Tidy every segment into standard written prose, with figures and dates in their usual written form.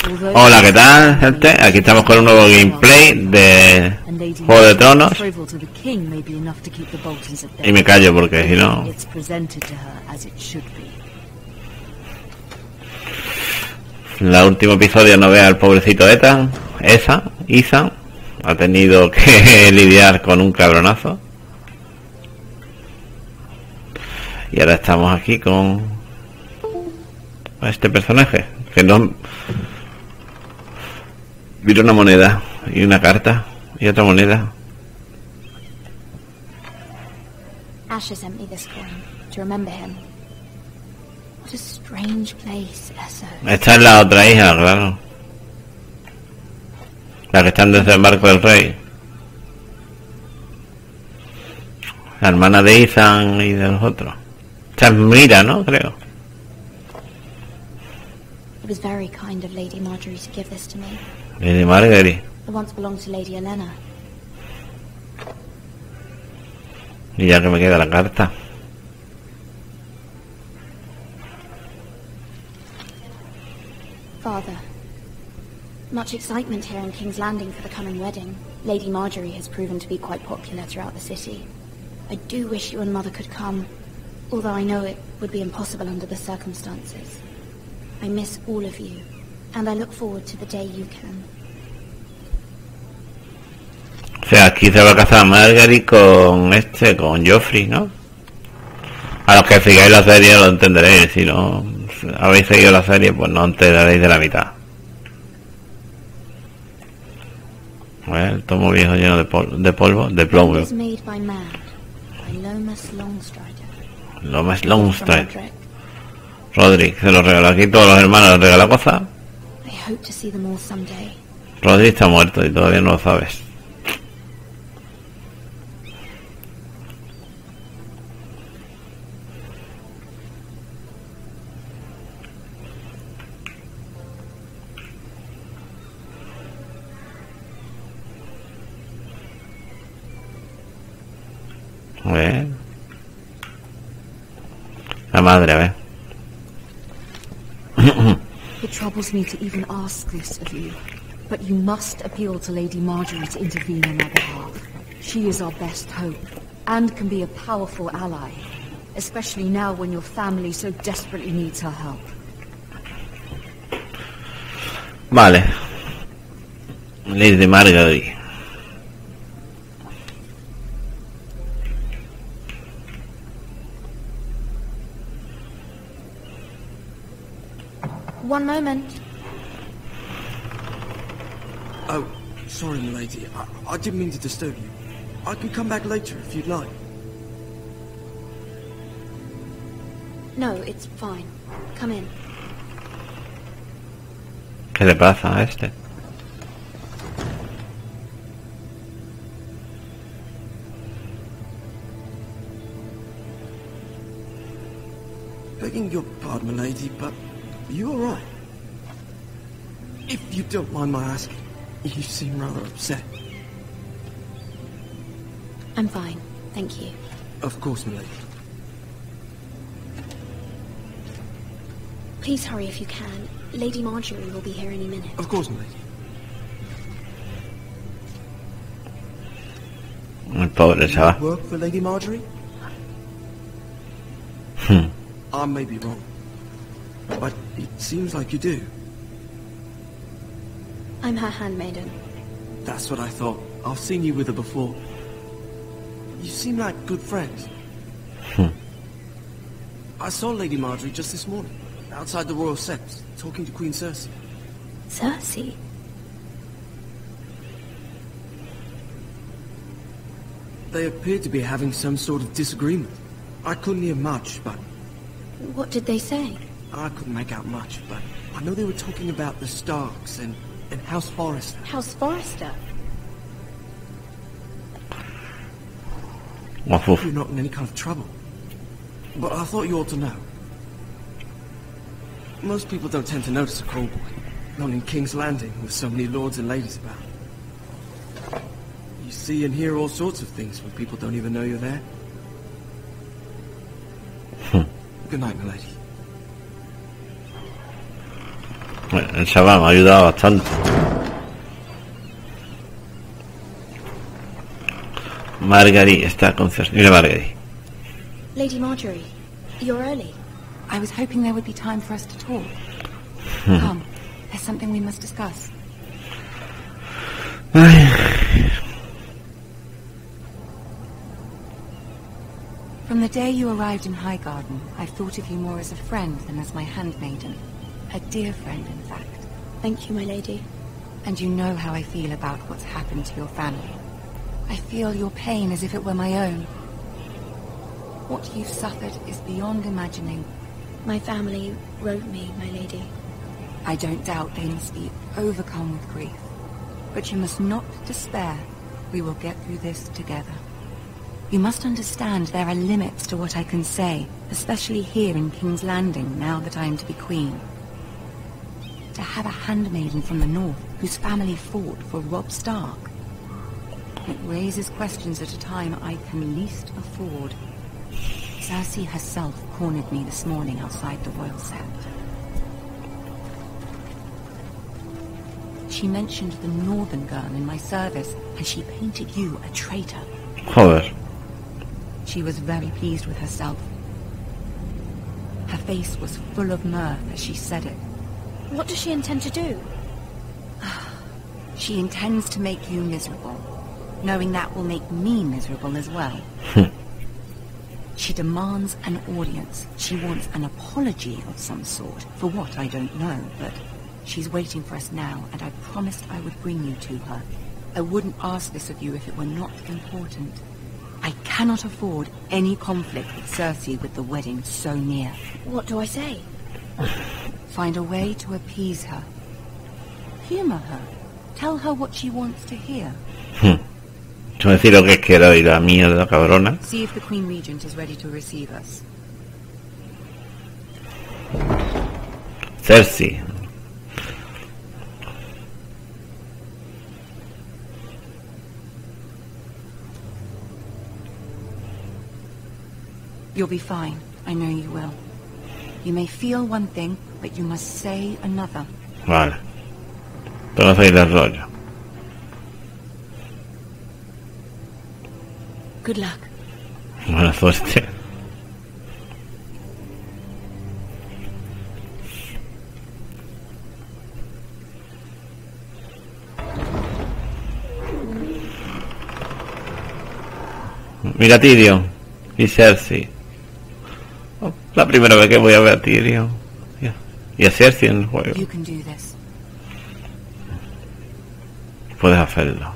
Hola, ¿qué tal, gente? Aquí estamos con un nuevo gameplay de Juego de Tronos. Y me callo porque si no... El último episodio no vea al pobrecito Isa ha tenido que lidiar con un cabronazo. Y ahora estamos aquí con este personaje que no... Mira una moneda y una carta y otra moneda. Asher sent me this coin to remember him. What a strange place, Eso. Esta es la otra hija, claro. La que está en desembarco del rey. La hermana de Ethan y de los otros. Esta es Mira, ¿no? Creo. It was very kind of Lady Marjorie to give this to me. Lady Marjorie. It once belonged to Lady Elena. Y ya que me queda la carta. Father, much excitement here in King's Landing for the coming wedding. Lady Marjorie has proven to be quite popular throughout the city. I do wish you and Mother could come, although I know it would be impossible under the circumstances. I miss all of you, and I look forward to the day you can. O sea, aquí se va a casar Margaery con Joffrey, ¿no? A los que sigáis la serie lo entenderéis. Si no habéis seguido la serie, pues no enteraréis de la mitad. Bueno, el tomo viejo lleno de polvo, de plomo. Lomas Longstride. Roderick se lo regaló aquí, todos los hermanos les regaló cosas. Roderick está muerto y todavía no lo sabes. La madre, a ver. It troubles me to even ask this of you, but you must appeal to Lady Marjorie to intervene on our behalf. She is our best hope, and can be a powerful ally, especially now when your family so desperately needs her help. Vale. Lady Marjorie. One moment. Oh, sorry, milady. I didn't mean to disturb you. I can come back later if you'd like. No, it's fine. Come in. ¿Qué le pasa a este? Begging your pardon, milady, but are you alright? If you don't mind my asking, you seem rather upset. I'm fine, thank you. Of course, milady. Please hurry if you can. Lady Marjorie will be here any minute. Of course, milady. El pobre chaval. You work for Lady Marjorie? I may be wrong, but it seems like you do. I'm her handmaiden. That's what I thought. I've seen you with her before. You seem like good friends. I saw Lady Marjorie just this morning, outside the Royal Sept, talking to Queen Cersei. Cersei? They appeared to be having some sort of disagreement. I couldn't hear much, but... What did they say? I couldn't make out much, but I know they were talking about the Starks and House Forrester. House Forrester? You're not in any kind of trouble. But I thought you ought to know. Most people don't tend to notice a call boy. Not in King's Landing, with so many lords and ladies about. You see and hear all sorts of things when people don't even know you're there. Good night, milady. Bueno, el chaval me ha ayudado bastante. Marguerite está con Cersei. Mira, Marguerite. Lady Marjorie, you're early. I was hoping there would be time for us to talk. Come, there's something we must discuss. From the day you arrived in Highgarden, I've thought of you more as a friend than as my handmaiden. A dear friend, in fact. Thank you, my lady. And you know how I feel about what's happened to your family. I feel your pain as if it were my own. What you've suffered is beyond imagining. My family wrote me, my lady. I don't doubt they must be overcome with grief. But you must not despair. We will get through this together. You must understand there are limits to what I can say, especially here in King's Landing, now that I am to be queen. To have a handmaiden from the north, whose family fought for Robb Stark. It raises questions at a time I can least afford. Cersei herself cornered me this morning outside the royal set. She mentioned the northern girl in my service, and she painted you a traitor. Joder. She was very pleased with herself. Her face was full of mirth as she said it. What does she intend to do? She intends to make you miserable, knowing that will make me miserable as well. She demands an audience. She wants an apology of some sort. For what, I don't know, but she's waiting for us now, and I promised I would bring you to her. I wouldn't ask this of you if it were not important. I cannot afford any conflict with Cersei with the wedding so near. What do I say? Find a way to appease her. Humor her. Tell her what she wants to hear. Yo decir lo que quiero y la mierda, cabrona. See if the Queen Regent is ready to receive us. Cersei. You'll be fine. I know you will. You may feel one thing, but you must say another. Vale. Tengo que seguir el rollo. Good luck. Buena suerte. Mira a Tyrion y Cersei. La primera vez que voy a ver a Tyrion y a Cersei en el juego. You can do this. Puedes hacerlo.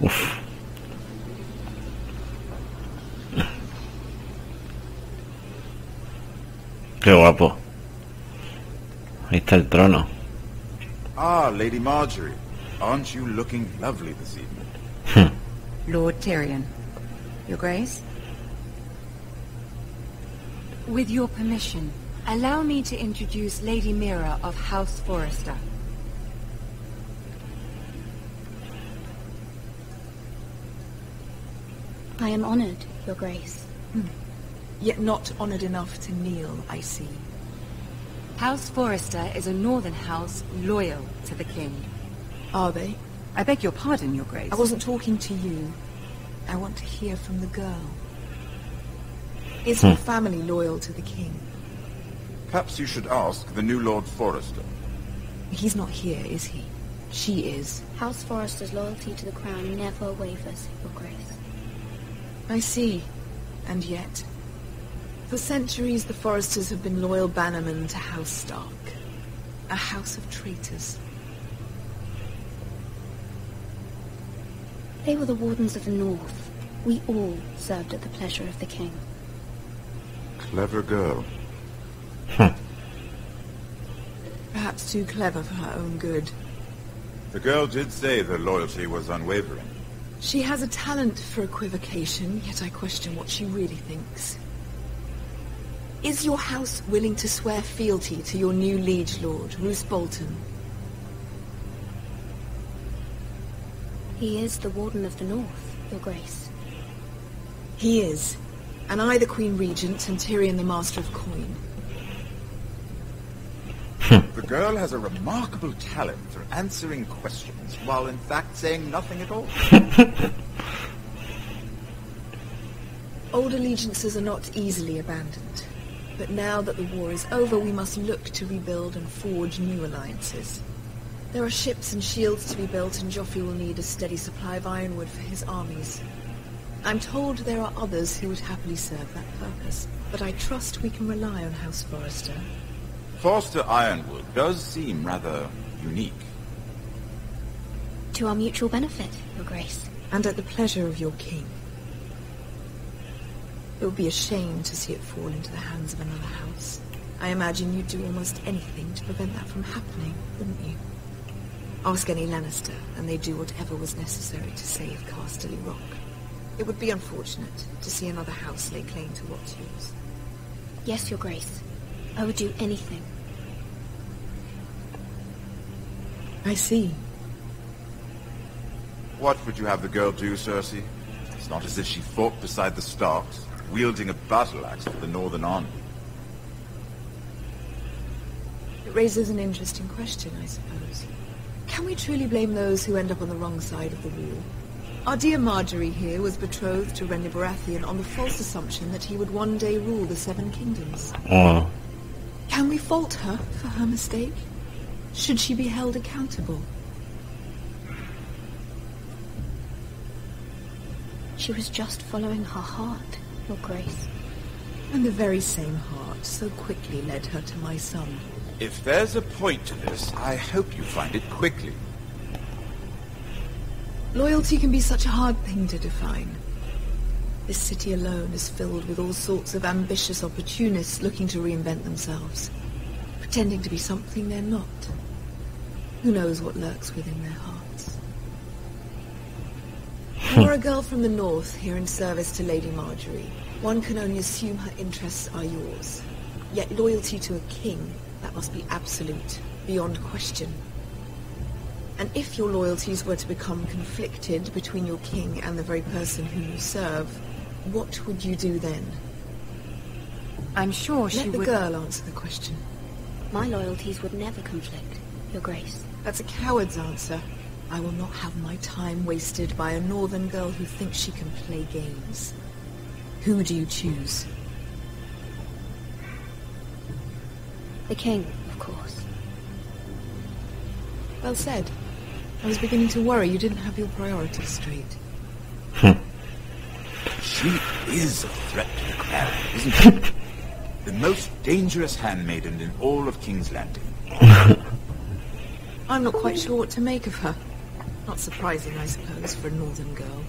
Uf. Qué guapo. Ahí está el trono. Ah, Lady Marjorie. Aren't you looking lovely this evening? Lord Tyrion. Your Grace? With your permission, allow me to introduce Lady Mira of House Forrester. I am honored, Your Grace. Yet not honored enough to kneel, I see. House Forrester is a northern house loyal to the king. Are they? I beg your pardon, Your Grace. I wasn't talking to you. I want to hear from the girl. Is her family loyal to the king? Perhaps you should ask the new Lord Forrester. He's not here, is he? She is. House Forrester's loyalty to the crown never wavers, Your Grace. I see. And yet, for centuries the Forresters have been loyal bannermen to House Stark. A house of traitors. They were the Wardens of the North. We all served at the pleasure of the king. Clever girl. Perhaps too clever for her own good. The girl did say their loyalty was unwavering. She has a talent for equivocation, yet I question what she really thinks. Is your house willing to swear fealty to your new liege lord, Roose Bolton? He is the Warden of the North, Your Grace. He is. And I the Queen Regent and Tyrion the Master of Coin. girl has a remarkable talent for answering questions, while in fact saying nothing at all. Old allegiances are not easily abandoned. But now that the war is over, we must look to rebuild and forge new alliances. There are ships and shields to be built, and Joffrey will need a steady supply of ironwood for his armies. I'm told there are others who would happily serve that purpose, but I trust we can rely on House Forrester. Forster Ironwood does seem rather unique. To our mutual benefit, Your Grace. And at the pleasure of your king. It would be a shame to see it fall into the hands of another house. I imagine you'd do almost anything to prevent that from happening, wouldn't you? Ask any Lannister, and they'd do whatever was necessary to save Casterly Rock. It would be unfortunate to see another house lay claim to what's yours. Yes, Your Grace. I would do anything. I see. What would you have the girl do, Cersei? It's not as if she fought beside the Starks, wielding a battle axe for the Northern Army. It raises an interesting question, I suppose. Can we truly blame those who end up on the wrong side of the war? Our dear Marjorie here was betrothed to Renly Baratheon on the false assumption that he would one day rule the Seven Kingdoms. Oh. Can we fault her for her mistake? Should she be held accountable? She was just following her heart, Your Grace. And the very same heart so quickly led her to my son. If there's a point to this, I hope you find it quickly. Loyalty can be such a hard thing to define. This city alone is filled with all sorts of ambitious opportunists looking to reinvent themselves, pretending to be something they're not. Who knows what lurks within their hearts? You're a girl from the north here in service to Lady Marjorie. One can only assume her interests are yours. Yet loyalty to a king, that must be absolute, beyond question. And if your loyalties were to become conflicted between your king and the very person whom you serve, what would you do then? I'm sure she Let the would... girl answer the question. My loyalties would never conflict, Your Grace. That's a coward's answer. I will not have my time wasted by a northern girl who thinks she can play games. Who do you choose? The king, of course. Well said. I was beginning to worry you didn't have your priorities straight. She is a threat to the crown, isn't she? The most dangerous handmaiden in all of King's Landing. I'm not quite sure what to make of her. Not surprising, I suppose, for a northern girl,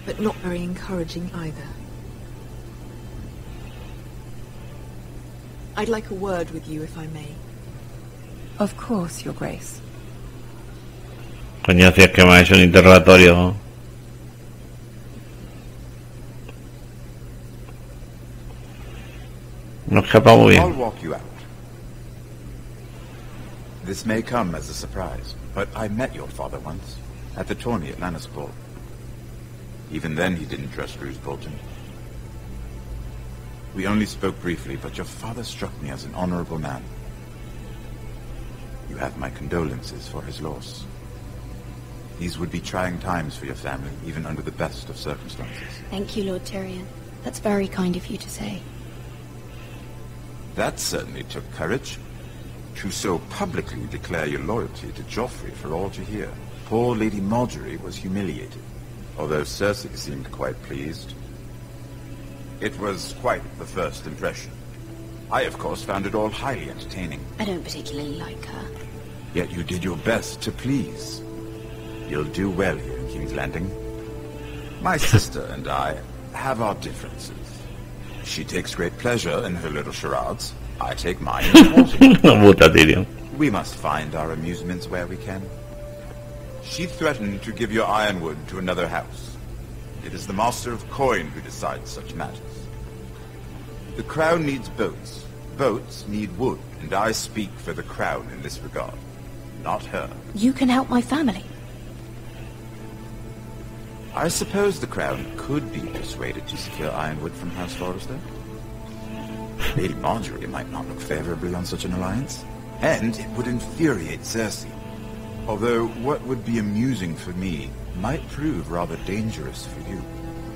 but not very encouraging either. I'd like a word with you, if I may. Of course, Your Grace. Coño, si es que me ha hecho un interrogatorio. No escapa muy I'll bien. walk you out. This may come as a surprise, but I met your father once, at the tourney at Lannisport. Even then he didn't trust Roose Bolton. We only spoke briefly, but your father struck me as an honorable man. You have my condolences for his loss. These would be trying times for your family, even under the best of circumstances. Thank you, Lord Tyrion. That's very kind of you to say. That certainly took courage. To so publicly declare your loyalty to Joffrey for all to hear. Poor Lady Marjorie was humiliated, although Cersei seemed quite pleased. It was quite the first impression. I, of course, found it all highly entertaining. I don't particularly like her. Yet you did your best to please. You'll do well here in King's Landing. My sister and I have our differences. She takes great pleasure in her little charades. I take mine in sporting. Puta, Tyrion. We must find our amusements where we can. She threatened to give your ironwood to another house. It is the Master of Coin who decides such matters. The Crown needs boats. Boats need wood, and I speak for the Crown in this regard. Not her. You can help my family. I suppose the Crown could be persuaded to secure ironwood from House Forrester. Lady Marjorie might not look favorably on such an alliance. And it would infuriate Cersei. Although what would be amusing for me might prove rather dangerous for you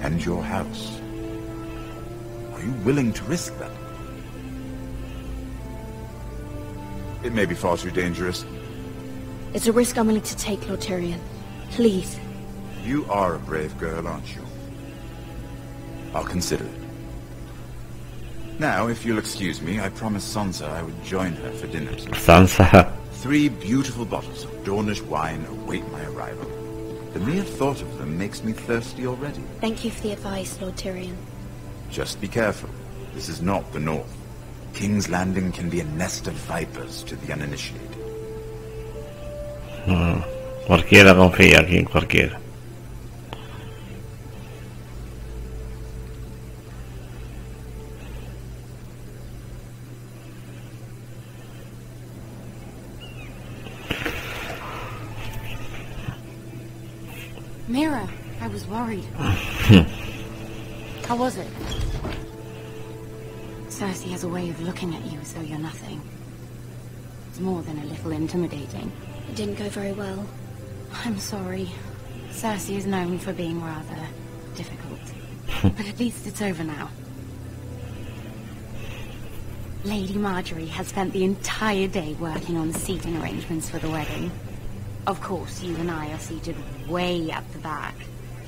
and your house. Are you willing to risk that? It may be far too dangerous. It's a risk I'm willing to take, Lord Tyrion. Please. You are a brave girl, aren't you? I'll consider it. Now, if you'll excuse me, I promised Sansa I would join her for dinner. Sansa. 3 beautiful bottles of Dornish wine await my arrival. The mere thought of them makes me thirsty already. Thank you for the advice, Lord Tyrion. Just be careful. This is not the North. King's Landing can be a nest of vipers to the uninitiated. Cualquiera confía aquí, cualquiera. Mira, I was worried. How was it? Cersei has a way of looking at you as though you're nothing. It's more than a little intimidating. It didn't go very well. I'm sorry. Cersei is known for being rather difficult. But at least it's over now. Lady Marjorie has spent the entire day working on seating arrangements for the wedding. Of course, you and I are seated way at the back,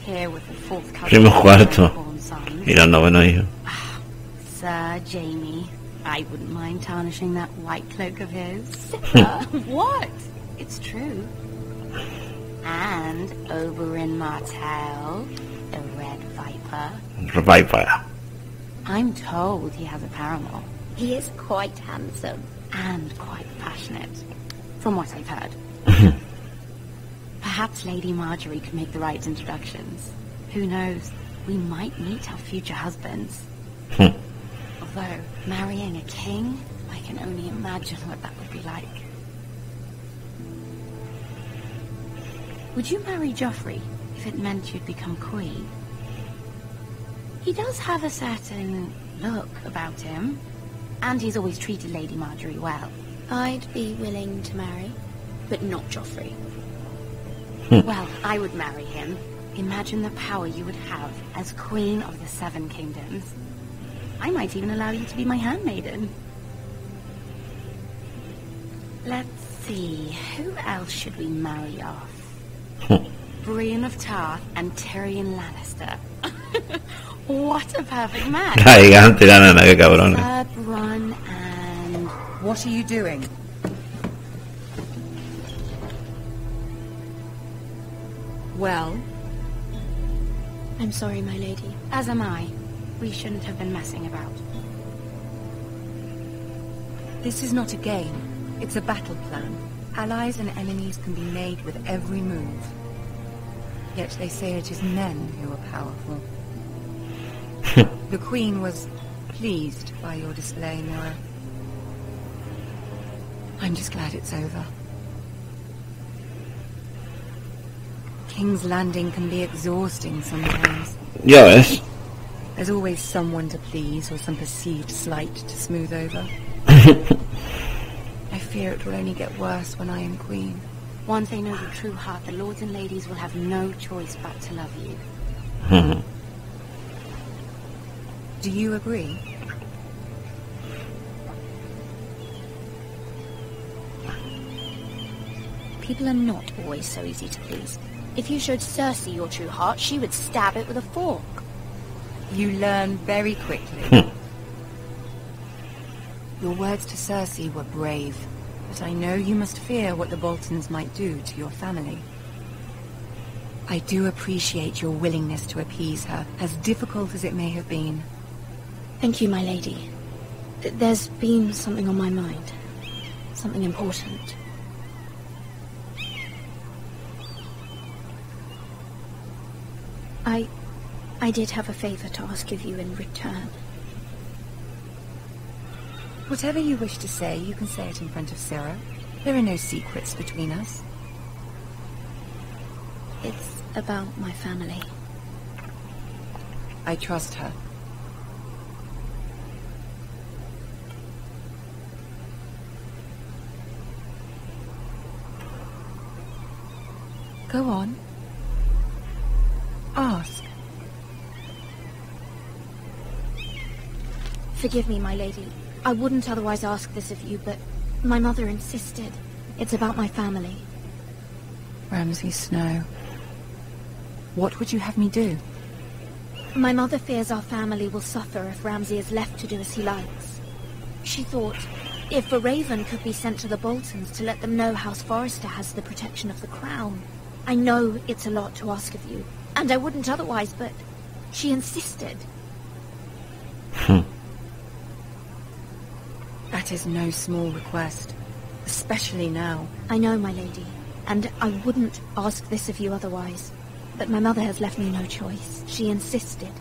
here with the 4th cousin Primo cuarto. born sons. Y los novenos hijos. Sir Jamie, I wouldn't mind tarnishing that white cloak of his. What? It's true. And Oberyn Martell, the Red Viper. Viper. I'm told he has a paramour. He is quite handsome. And quite passionate, from what I've heard. Perhaps Lady Marjorie could make the right introductions. Who knows? We might meet our future husbands. Although, marrying a king, I can only imagine what that would be like. Would you marry Joffrey if it meant you'd become queen? He does have a certain look about him, and he's always treated Lady Marjorie well. I'd be willing to marry, but not Joffrey. Well, I would marry him. Imagine the power you would have as Queen of the 7 Kingdoms. I might even allow you to be my handmaiden. Let's see, who else should we marry off? Brienne of Tarth and Tyrion Lannister. What a perfect match. La gigante, la nana, qué cabrones. Sir Bronn and... What are you doing? Well, I'm sorry, my lady. as am I. We shouldn't have been messing about. This is not a game. It's a battle plan. Allies and enemies can be made with every move. Yet they say it is men who are powerful. The Queen was pleased by your display, Mira. I'm just glad it's over. King's Landing can be exhausting sometimes. Ya ves. There's always someone to please or some perceived slight to smooth over. I fear it will only get worse when I am queen. Once they know your true heart, the lords and ladies will have no choice but to love you. Do you agree? People are not always so easy to please. If you showed Cersei your true heart, she would stab it with a fork. You learn very quickly. Your words to Cersei were brave, but I know you must fear what the Boltons might do to your family. I do appreciate your willingness to appease her, as difficult as it may have been. Thank you, my lady. There's been something on my mind. Something important. I did have a favor to ask of you in return. Whatever you wish to say, you can say it in front of Sarah. There are no secrets between us. It's about my family. I trust her. Go on. Ask. Forgive me, my lady. I wouldn't otherwise ask this of you, but my mother insisted. It's about my family. Ramsay Snow. What would you have me do? My mother fears our family will suffer if Ramsay is left to do as he likes. She thought, if a raven could be sent to the Boltons to let them know House Forrester has the protection of the crown. I know it's a lot to ask of you, and I wouldn't otherwise, but she insisted. That is no small request, especially now. I know, my lady, and I wouldn't ask this of you otherwise, but my mother has left me no choice. She insisted.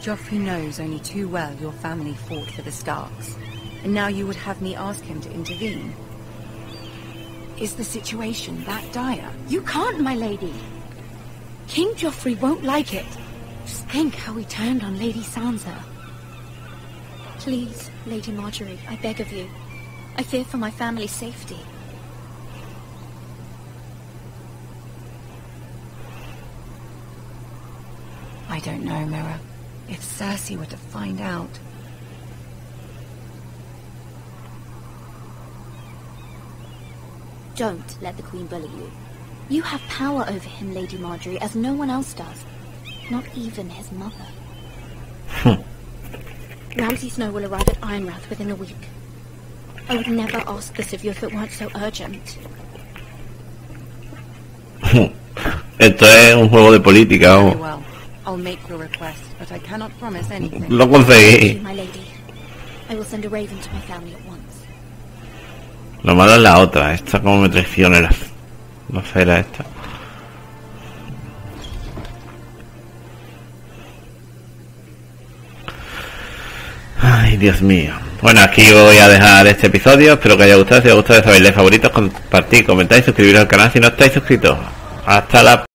Joffrey knows only too well your family fought for the Starks, and now you would have me ask him to intervene. Is the situation that dire? You can't, my lady. King Joffrey won't like it. Just think how he turned on Lady Sansa. Please, Lady Marjorie, I beg of you. I fear for my family's safety. I don't know, Mira. If Cersei were to find out... Don't let the Queen bully you. You have power over him, Lady Marjorie, as no one else does. Not even his mother. Ramsay Snow will arrive at Ironrath within a week. I would never ask this of you if it weren't so urgent. Esto es un juego de política, Very vamos. well. I'll make your request, but I cannot promise anything. Lo conseguí. Thank you, my lady. I will send a raven to my family at once. Lo malo es la otra. Esta como me traiciona. No sé, era esta. Ay, Dios mío. Bueno, aquí voy a dejar este episodio. Espero que haya gustado. Si os ha gustado, sabéis, favoritos, compartir, comentar y suscribiros al canal si no estáis suscritos. Hasta la